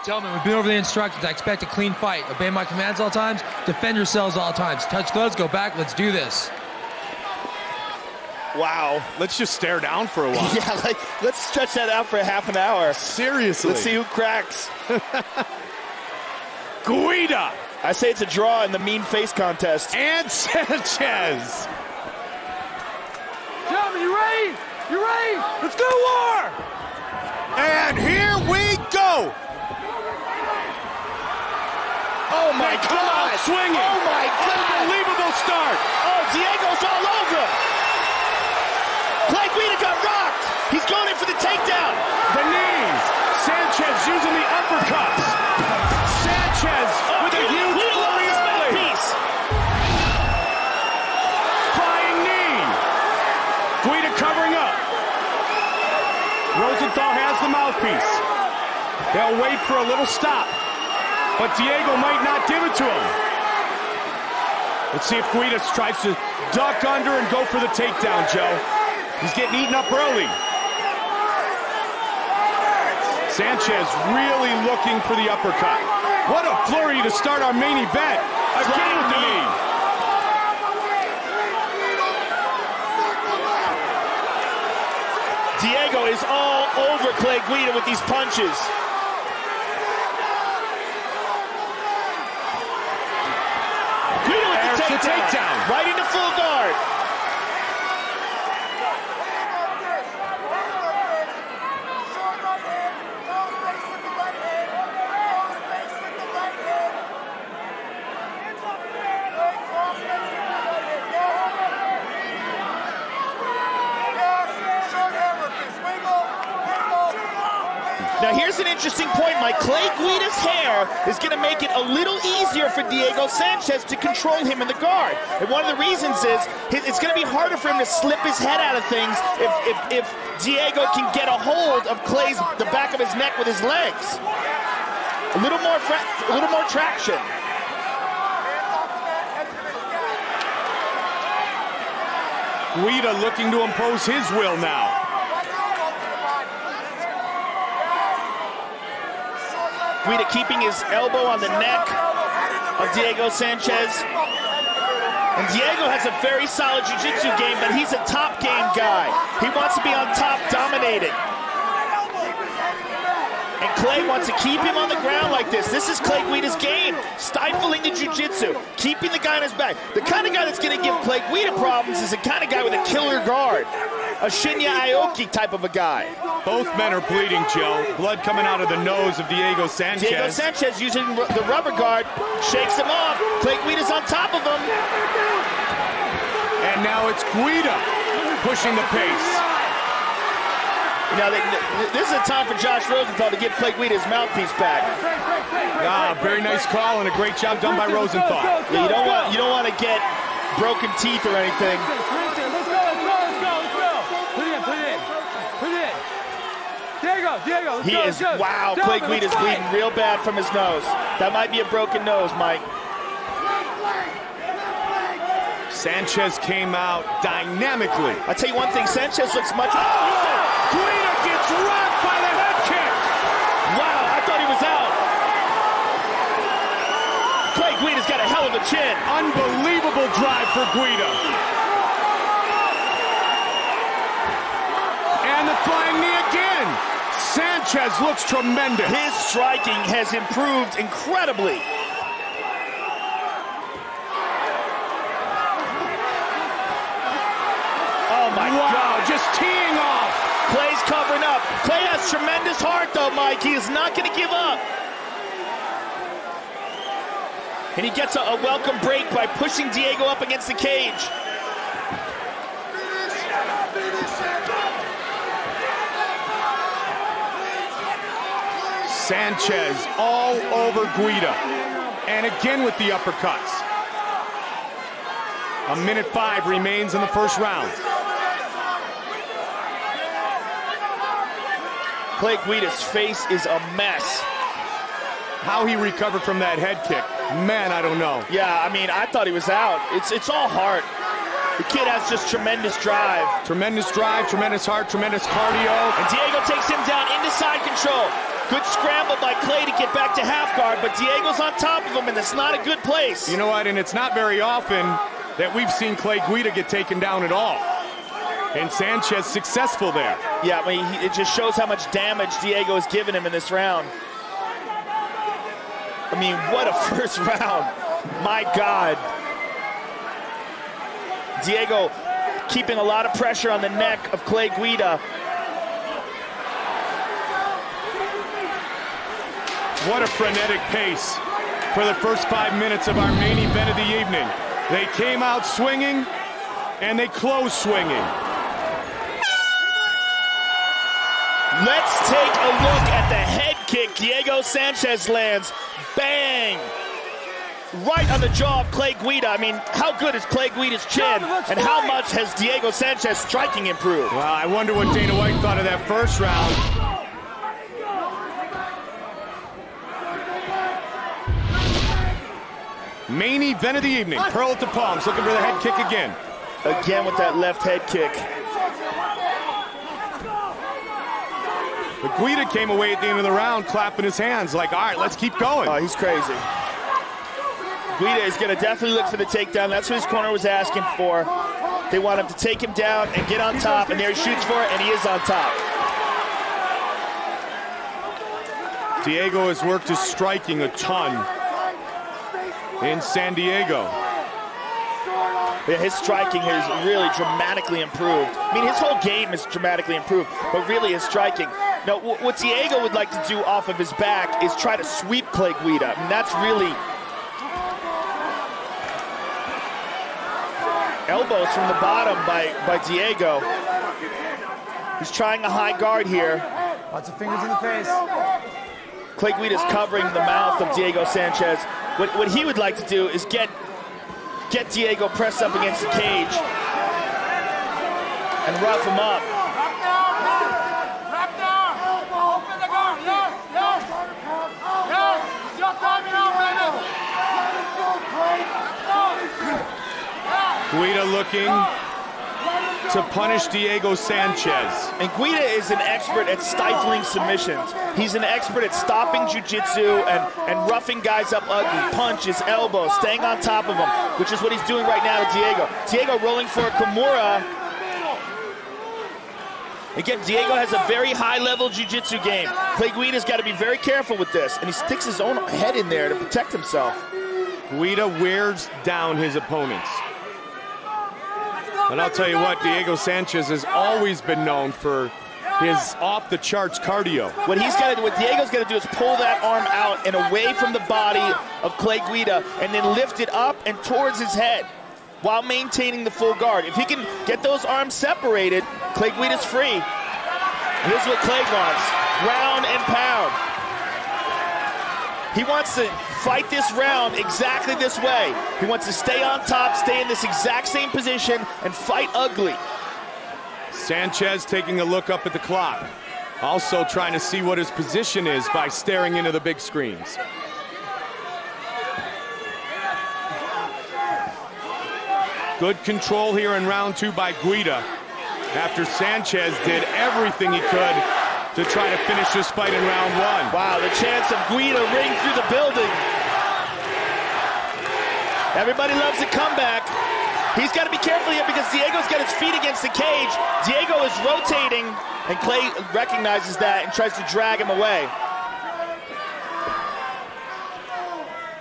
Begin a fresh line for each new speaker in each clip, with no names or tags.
Gentlemen, we've been over the instructions. I expect a clean fight. Obey my commands all times. Defend yourselves all times. Touch gloves, go back. Let's do this.
Wow. Let's just stare down for a while.
Yeah, let's stretch that out for a half an hour.
Seriously.
Let's see who cracks.
Guida.
I say it's a draw in the mean face contest.
And Sanchez.
Gentlemen, you ready? You ready? Let's go to war!
And here we go.
Oh my
Come
God!
out swinging.
Oh my God!
Unbelievable start.
Oh, Diego's all over him. Clay Guida got rocked. He's going in for the takedown.
The knees. Sanchez using the uppercuts. Sanchez with a huge flurry of blades. Flying knee. Guida covering up. Rosenthal has the mouthpiece. They'll wait for a little stop, but Diego might not give it to him. Let's see if Guida tries to duck under and go for the takedown, Joe. He's getting eaten up early. Sanchez really looking for the uppercut. What a flurry to start our main event. Again with the knee.
Diego is all over Clay Guida with these punches. Guida with the takedown. Right into full guard. Now here's an interesting point, Mike. Clay Guida's hair is going to make it a little easier for Diego Sanchez to control him in the guard. And one of the reasons is it's going to be harder for him to slip his head out of things if Diego can get a hold of the back of his neck with his legs. A little more traction.
Guida looking to impose his will now.
Guida keeping his elbow on the neck of Diego Sanchez. And Diego has a very solid jiu-jitsu game, but he's a top game guy. He wants to be on top, dominating. And Clay wants to keep him on the ground like this. This is Clay Guida's game. Stifling the jiu-jitsu, keeping the guy on his back. The kind of guy that's going to give Clay Guida problems is the kind of guy with a killer guard. A Shinya Aoki type of a guy.
Both men are bleeding, Joe. Blood coming out of the nose of Diego Sanchez.
Diego Sanchez using the rubber guard, shakes him off. Clay Guida's on top of him.
And now it's Guida pushing the pace.
Now, this is a time for Josh Rosenthal to give Clay Guida his mouthpiece back.
Ah, very nice call and a great job done by Rosenthal.
Yeah, you don't want to get broken teeth or anything.
Diego,
Wow, Clay Guida's bleeding real bad from his nose. That might be a broken nose, Mike.
Sanchez came out dynamically.
I'll tell you one thing, Sanchez looks much...
Guida gets rocked by the head kick.
Wow, I thought he was out. Clay Guida's got a hell of a chin.
Unbelievable drive for Guida. And the flying knee again. Sanchez looks tremendous.
His striking has improved incredibly. Oh my God,
just teeing off.
Clay's covering up. Clay has tremendous heart though, Mike. He is not going to give up. And he gets a welcome break by pushing Diego up against the cage.
Sanchez all over Guida. And again with the uppercuts. 1:05 remains in the first round.
Clay Guida's face is a mess.
How he recovered from that head kick, man, I don't know.
Yeah, I mean, I thought he was out. It's all heart. The kid has just tremendous drive.
Tremendous drive, tremendous heart, tremendous cardio.
And Diego takes him down into side control. Good scramble by Clay to get back to half guard, but Diego's on top of him, and that's not a good place.
You know what, and it's not very often that we've seen Clay Guida get taken down at all. And Sanchez successful there.
Yeah, I mean, it just shows how much damage Diego has given him in this round. I mean, what a first round. My God. Diego keeping a lot of pressure on the neck of Clay Guida.
What a frenetic pace for the first 5 minutes of our main event of the evening. They came out swinging, and they closed swinging.
Let's take a look at the head kick Diego Sanchez lands. Bang! Right on the jaw of Clay Guida. I mean, how good is Clay Guida's chin, and how much has Diego Sanchez striking improved?
Well, I wonder what Dana White thought of that first round. Main event of the evening. Pearl at the palms, looking for the head kick again.
Again with that left head kick.
But Guida came away at the end of the round clapping his hands like, all right, let's keep going.
Oh, he's crazy. Guida is going to definitely look for the takedown. That's what his corner was asking for. They want him to take him down and get on top, and there he shoots for it, and he is on top.
Diego has worked his striking a ton in San Diego.
Yeah, his striking has really dramatically improved. I mean, his whole game is dramatically improved, but really his striking. Now, what Diego would like to do off of his back is try to sweep Clay Guida. I mean, that's really... Elbows from the bottom by Diego. He's trying a high guard here.
Lots of fingers in the face.
Clay Guida's covering the mouth of Diego Sanchez. What he would like to do is get Diego pressed up against the cage and rough him up.
Wrap down. Open the guard. Yes. Yes. Your time now, Brandon.
Guida looking to punish Diego Sanchez.
And Guida is an expert at stifling submissions. He's an expert at stopping jiu-jitsu and roughing guys up ugly. Punches, elbows, staying on top of them, which is what he's doing right now to Diego. Diego rolling for a Kimura. Again, Diego has a very high-level jiu-jitsu game. Clay Guida's got to be very careful with this, and he sticks his own head in there to protect himself.
Guida wears down his opponents. But I'll tell you what, Diego Sanchez has always been known for his off-the-charts cardio.
What Diego's got to do is pull that arm out and away from the body of Clay Guida and then lift it up and towards his head while maintaining the full guard. If he can get those arms separated, Clay Guida's free. And here's what Clay wants: ground and pound. He wants to fight this round exactly this way. He wants to stay on top, stay in this exact same position, and fight ugly.
Sanchez taking a look up at the clock. Also trying to see what his position is by staring into the big screens. Good control here in round two by Guida, after Sanchez did everything he could to try to finish this fight in round one.
Wow, the chance of Guida ring through the building. Everybody loves a comeback. He's got to be careful here because Diego's got his feet against the cage. Diego is rotating, and Clay recognizes that and tries to drag him away.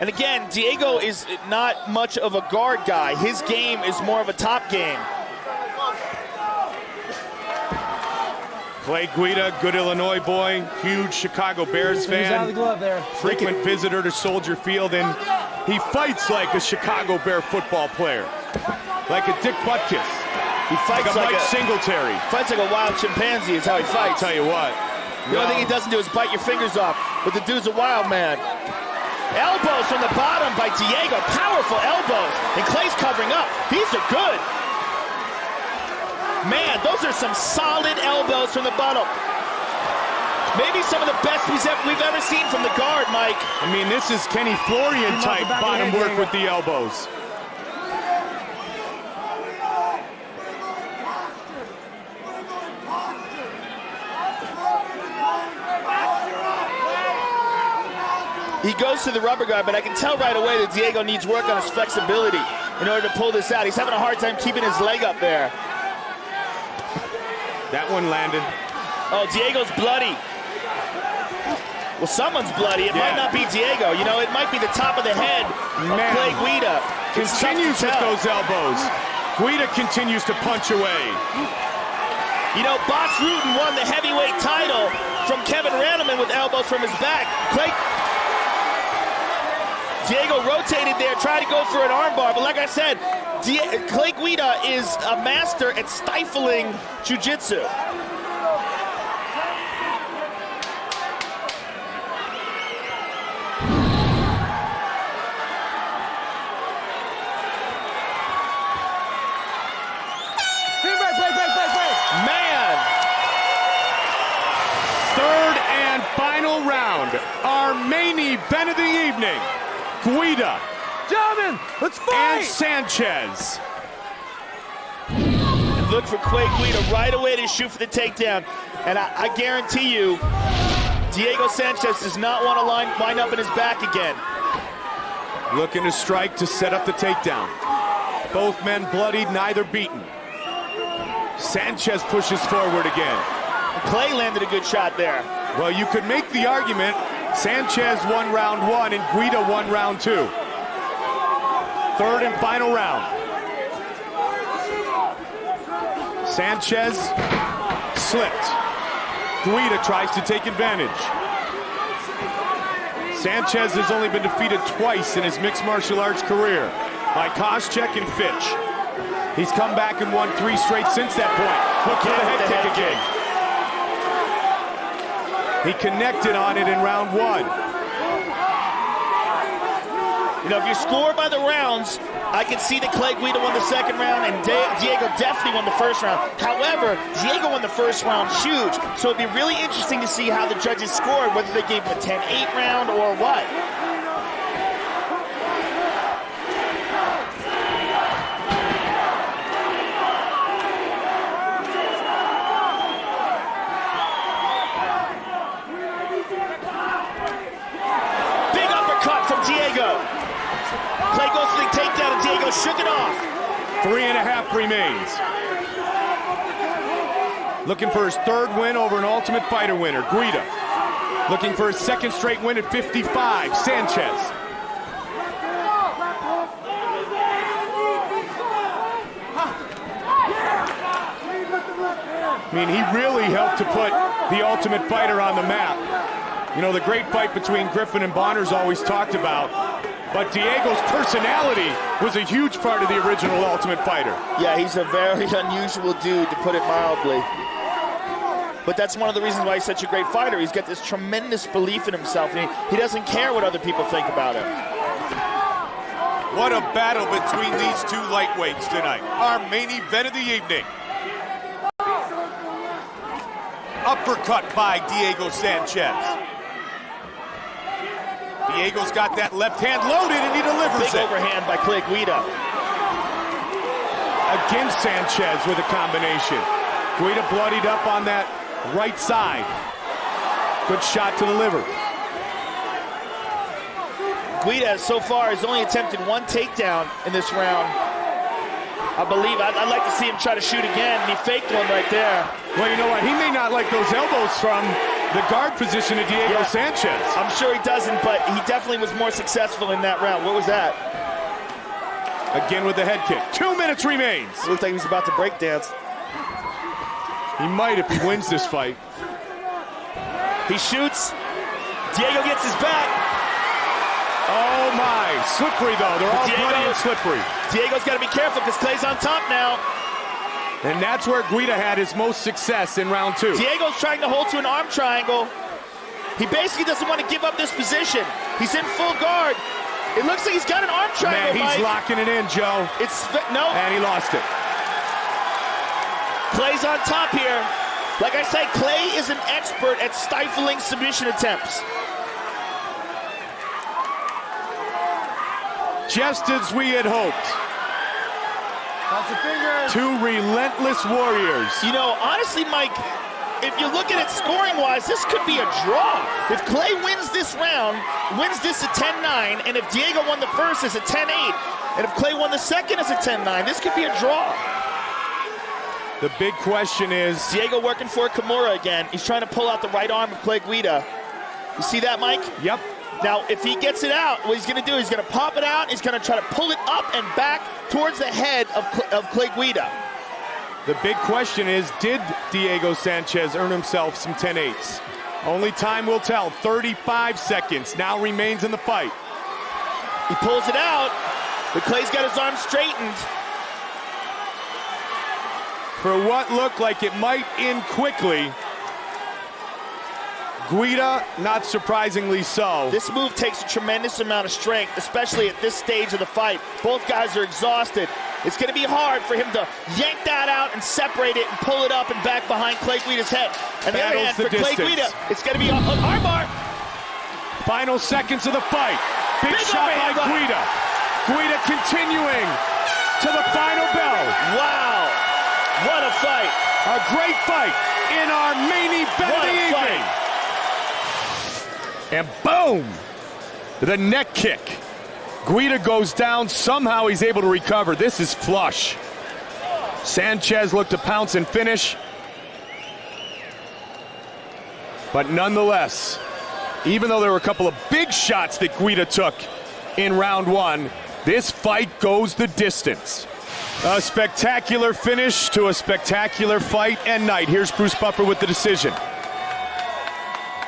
And again, Diego is not much of a guard guy. His game is more of a top game.
Clay Guida, good Illinois boy, huge Chicago Bears fan.
Out of the glove there.
Frequent visitor to Soldier Field, and he fights like a Chicago Bear football player. Like a Dick Butkus.
He fights
like a Mike Singletary.
Fights like a wild chimpanzee is how he fights.
I'll tell you what.
The only thing he doesn't do is bite your fingers off, but the dude's a wild man. Elbows from the bottom by Diego, powerful elbows, and Clay's covering up. These are good. Man, those are some solid elbows from the bottom. Maybe some of the best we've ever seen from the guard, Mike.
I mean, this is Kenny Florian type bottom work with the elbows.
He goes to the rubber guard, but I can tell right away that Diego needs work on his flexibility in order to pull this out. He's having a hard time keeping his leg up there.
That one landed.
Oh, Diego's bloody. Well, someone's bloody. It might not be Diego. You know, it might be the top of the head of Clay Guida.
Continues with those elbows. Guida continues to punch away.
You know, Boss Rutan won the heavyweight title from Kevin Randleman with elbows from his back. Diego rotated there, tried to go for an armbar, but like I said, Clay Guida is a master at stifling jiu-jitsu. Man!
Third and final round. Our main event of the evening. Guida.
Gentlemen, let's fight!
And Sanchez.
Look for Clay Guida right away to shoot for the takedown. And I guarantee you, Diego Sanchez does not want to wind up in his back again.
Looking to strike to set up the takedown. Both men bloodied, neither beaten. Sanchez pushes forward again.
Clay landed a good shot there.
Well, you could make the argument Sanchez won round one and Guida won round two. Third and final round. Sanchez slipped. Guida tries to take advantage. Sanchez has only been defeated twice in his mixed martial arts career, by Koscheck and Fitch. He's come back and won 3 straight since that point. Look for the head kick again. He connected on it in round one.
You know, if you score by the rounds, I can see that Clay Guida won the second round and Diego definitely won the first round. However, Diego won the first round huge, so it'd be really interesting to see how the judges scored, whether they gave him a 10-8 round or what. Big uppercut from Diego. Clay goes for the takedown and Diego shook it off.
3.5 remains. Looking for his third win over an Ultimate Fighter winner, Guida. Looking for his second straight win at 55, Sanchez. I mean, he really helped to put the Ultimate Fighter on the map. You know, the great fight between Griffin and Bonner's always talked about. But Diego's personality was a huge part of the original Ultimate Fighter.
Yeah, he's a very unusual dude, to put it mildly. But that's one of the reasons why he's such a great fighter. He's got this tremendous belief in himself, and he doesn't care what other people think about him.
What a battle between these two lightweights tonight. Our main event of the evening. Uppercut by Diego Sanchez. Diego's got that left hand loaded and he delivers
Big overhand by Clay Guida.
Again, Sanchez with a combination. Guida bloodied up on that right side. Good shot to the liver.
Guida so far has only attempted 1 takedown in this round. I believe, I'd like to see him try to shoot again, and he faked one right there.
Well, you know what? He may not like those elbows from the guard position of Diego Sanchez.
I'm sure he doesn't, but he definitely was more successful in that round. What was that?
Again with the head kick. 2 minutes remains.
It looked like he was about to break dance.
He might if he wins this fight.
He shoots. Diego gets his back.
Oh my, slippery though. They're all bloody and slippery.
Diego's got to be careful because Clay's on top now.
And that's where Guida had his most success in round 2.
Diego's trying to hold to an arm triangle. He basically doesn't want to give up this position. He's in full guard. It looks like he's got an arm triangle,
Man, he's
Mike.
locking it in, Joe.
No.
And he lost it.
Clay's on top here. Like I said, Clay is an expert at stifling submission attempts.
Just as we had hoped.
Lots of fingers.
2 relentless warriors.
You know, honestly, Mike, if you look at it scoring-wise, this could be a draw. If Clay wins this round, wins this at 10-9, and if Diego won the first, it's a 10-8, and if Clay won the second, it's a 10-9, this could be a draw.
The big question is...
Diego working for Kimura again. He's trying to pull out the right arm of Clay Guida. You see that, Mike?
Yep.
Now, if he gets it out, what he's going to do, he's going to pop it out, he's going to try to pull it up and back towards the head of Clay Guida.
The big question is, did Diego Sanchez earn himself some 10-8s? Only time will tell. 35 seconds now remains in the fight.
He pulls it out, but Clay's got his arm straightened.
For what looked like it might end quickly, Guida, not surprisingly so.
This move takes a tremendous amount of strength, especially at this stage of the fight. Both guys are exhausted. It's going to be hard for him to yank that out and separate it and pull it up and back behind Clay Guida's head. On the other hand, for Clay Guida, it's going to be an armbar.
Final seconds of the fight. Big shot by Guida. Guida continuing to the final bell.
Wow. What a fight.
A great fight in our main event of the evening. And boom! The neck kick. Guida goes down. Somehow he's able to recover. This is flush. Sanchez looked to pounce and finish. But nonetheless, even though there were a couple of big shots that Guida took in round one, this fight goes the distance. A spectacular finish to a spectacular fight and night. Here's Bruce Buffer with the decision.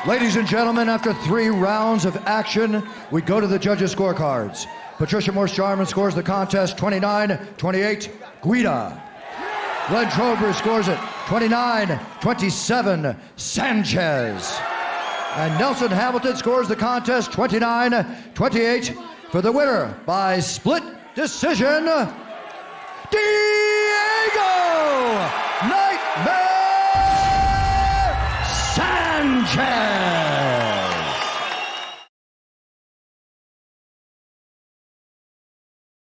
Ladies and gentlemen, after 3 rounds of action, we go to the judges' scorecards. Patricia Morse-Jarman scores the contest 29-28, Guida. Glenn Trober scores it 29-27, Sanchez. And Nelson Hamilton scores the contest 29-28 for the winner by split decision,